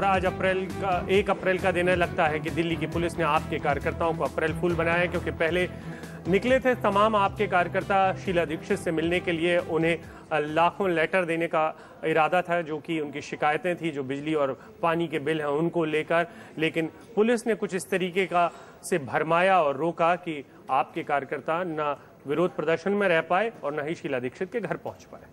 और आज 1 अप्रैल का दिन है। लगता है कि दिल्ली की पुलिस ने आपके कार्यकर्ताओं को अप्रैल फूल बनाया है, क्योंकि पहले निकले थे तमाम आपके कार्यकर्ता शीला दीक्षित से मिलने के लिए। उन्हें लाखों लेटर देने का इरादा था, जो कि उनकी शिकायतें थी, जो बिजली और पानी के बिल हैं उनको लेकर। लेकिन पुलिस ने कुछ इस तरीके का से भरमाया और रोका कि आपके कार्यकर्ता न विरोध प्रदर्शन में रह पाए और न ही शीला दीक्षित के घर पहुंच पाए।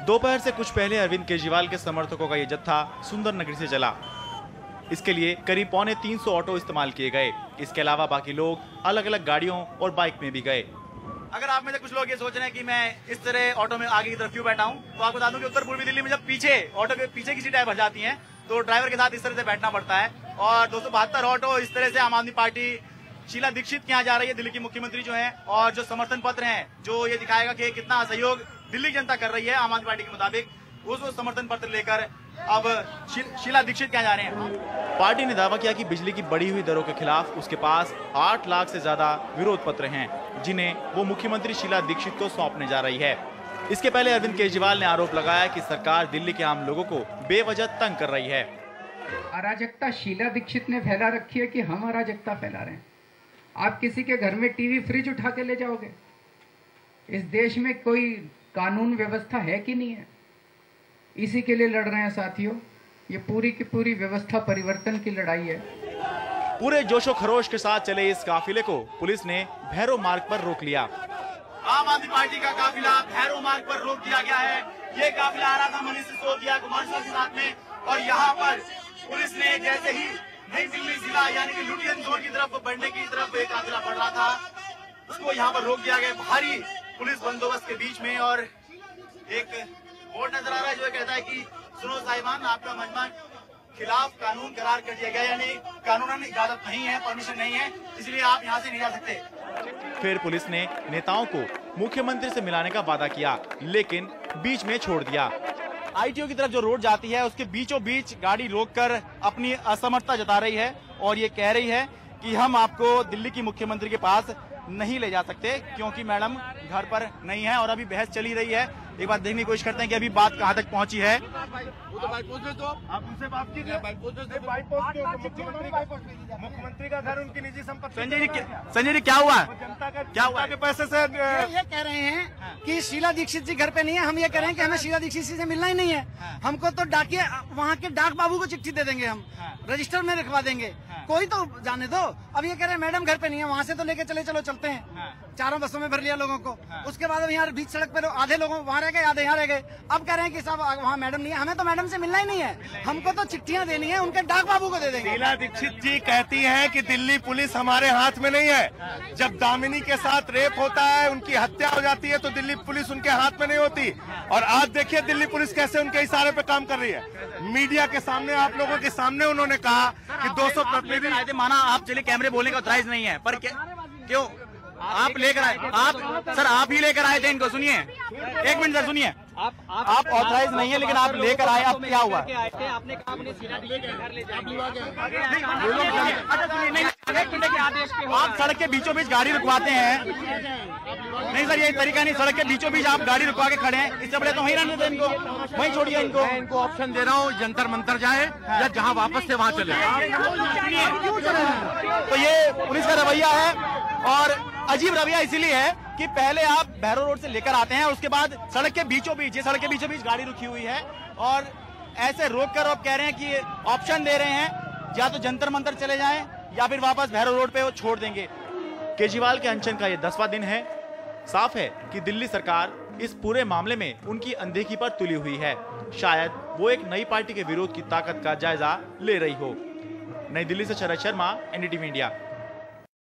दोपहर से कुछ पहले अरविंद केजरीवाल के समर्थकों का ये जत्था सुंदर नगरी से चला। इसके लिए करीब 350 ऑटो इस्तेमाल किए गए। इसके अलावा बाकी लोग अलग अलग गाड़ियों और बाइक में भी गए। अगर आप में से कुछ लोग ये सोच रहे हैं कि मैं इस तरह ऑटो में आगे की तरफ क्यों बैठा हूं, तो आपको बता दूं कि उत्तर पूर्वी दिल्ली में जब पीछे ऑटो के पीछे की सीटें भर जाती हैं तो ड्राइवर के साथ इस तरह से बैठना पड़ता है। और 272 ऑटो इस तरह से आम आदमी पार्टी शीला दीक्षित के यहाँ जा रही है, दिल्ली की मुख्यमंत्री जो है, और जो समर्थन पत्र है जो ये दिखाएगा कि कितना सहयोग दिल्ली जनता कर रही है आम आदमी पार्टी के मुताबिक, उस समर्थन पत्र लेकर अब शीला दीक्षित क्या जा रहे हैं। पार्टी ने दावा किया कि बिजली की बढ़ी हुई दरों के खिलाफ उसके पास 8 लाख से ज्यादा विरोध पत्र हैं, जिन्हें वो मुख्यमंत्री शीला दीक्षित को सौंपने जा रही है। इसके पहले अरविंद केजरीवाल ने आरोप लगाया कि सरकार दिल्ली के आम लोगों को बेवजह तंग कर रही है। अराजकता शीला दीक्षित ने फैला रखी है कि हम अराजकता फैला रहे हैं। आप किसी के घर में टीवी फ्रिज उठा के ले जाओगे? इस देश में कोई कानून व्यवस्था है कि नहीं है? इसी के लिए लड़ रहे हैं साथियों। ये पूरी की पूरी व्यवस्था परिवर्तन की लड़ाई है। पूरे जोशो खरोश के साथ चले इस काफिले को पुलिस ने भैरव मार्ग पर रोक लिया। आम आदमी पार्टी का काफिला भैरव मार्ग पर रोक दिया गया है। ये काफिला आ रहा था मनीष सिसोदिया कुमारस्वामी के साथ में, और यहाँ पर पुलिस ने जैसे ही नई दिल्ली जिला यानी कि लुटियन जोन की तरफ बढ़ने की तरफ एक काफिला बढ़ रहा था, उसको यहाँ पर रोक दिया गया भारी पुलिस बंदोबस्त के बीच में। और एक बोर्ड नजर आ रहा है जो कहता है कि सुनो साहिबान, आपका मजमा खिलाफ कानून करार कर दिया गया, यानी कानूनन इजाजत नहीं है, परमिशन नहीं है, इसलिए आप यहाँ से नहीं जा सकते। फिर पुलिस ने नेताओं को मुख्यमंत्री से मिलाने का वादा किया, लेकिन बीच में छोड़ दिया। आईटीओ की तरफ जो रोड जाती है उसके बीचों बीच गाड़ी रोककर अपनी असमर्थता जता रही है और ये कह रही है कि हम आपको दिल्ली की मुख्यमंत्री के पास नहीं ले जा सकते, क्योंकि मैडम घर पर नहीं है। और अभी बहस चली रही है। एक बात देखने की कोशिश करते हैं कि अभी बात कहां तक पहुंची है। मुख्यमंत्री का घर उनकी निजी संपत्ति। संजय जी क्या हुआ? क्या हुआ के पैसे से ये कह रहे हैं कि शीला दीक्षित जी घर पे नहीं है। हम ये कह रहे हैं कि हमें शीला दीक्षित जी से मिलना ही नहीं है। हमको तो डाकिए वहाँ के डाक बाबू को चिट्ठी दे देंगे, हम रजिस्टर में लिखवा देंगे, कोई तो जाने दो। अब ये कह रहे हैं मैडम घर पे नहीं है, वहाँ से तो लेके चलो चलते हैं। चारों बसों में भर लिया लोगों को। उसके बाद अब यहाँ बीच सड़क पे आधे लोगों वहाँ रह गए, आधे यहाँ रह गए। अब कह रहे हैं कि साहब वहाँ मैडम नहीं है। हमें तो मैडम से मिलना ही नहीं है, हमको तो चिट्ठियाँ देनी है, उनके डाक बाबू को दे देंगे। शीला दीक्षित जी कहती हैं कि दिल्ली पुलिस हमारे हाथ में नहीं है। जब दामिनी के साथ रेप होता है, उनकी हत्या हो जाती है, तो दिल्ली पुलिस उनके हाथ में नहीं होती। और आज देखिए दिल्ली पुलिस कैसे उनके इशारे पे काम कर रही है। मीडिया के सामने, आप लोगों के सामने उन्होंने कहा कि 200 प्रतिनिधि, माना आप चलिए कैमरे बोलने का ऑथराइज नहीं है, पर क्यों आप लेकर आए? आप ही लेकर आए थे इनको। सुनिए, 1 मिनट सर, सुनिए। आप ऑथराइज नहीं है, लेकिन आप लेकर आए। अब क्या हुआ? आपने कहा आप सड़क के बीचों बीच गाड़ी रुकवाते हैं। नहीं सर, ये तरीका नहीं। सड़क के बीचों बीच आप गाड़ी रुकवा के खड़े हैं, इससे बड़े तो वहीं रहने दो इनको, वहीं छोड़िए इनको। मैं इनको ऑप्शन दे रहा हूँ, जंतर मंतर जाए या जहाँ वापस से वहाँ चले। तो ये पुलिस का रवैया है, और अजीब रवैया इसीलिए है कि पहले आप भैरव रोड से लेकर आते हैं, उसके बाद सड़क के बीचों बीच गाड़ी रुकी हुई है, और ऐसे रोक कर आप कह रहे हैं कि ऑप्शन दे रहे हैं, या तो जंतर मंतर चले जाएं या फिर वापस भैरव रोड पे वो छोड़ देंगे। केजरीवाल के अनशन का ये 10वां दिन है। साफ है कि दिल्ली सरकार इस पूरे मामले में उनकी अनदेखी पर तुली हुई है। शायद वो एक नई पार्टी के विरोध की ताकत का जायजा ले रही हो। नई दिल्ली से शरद शर्मा, एनडीटीवी इंडिया।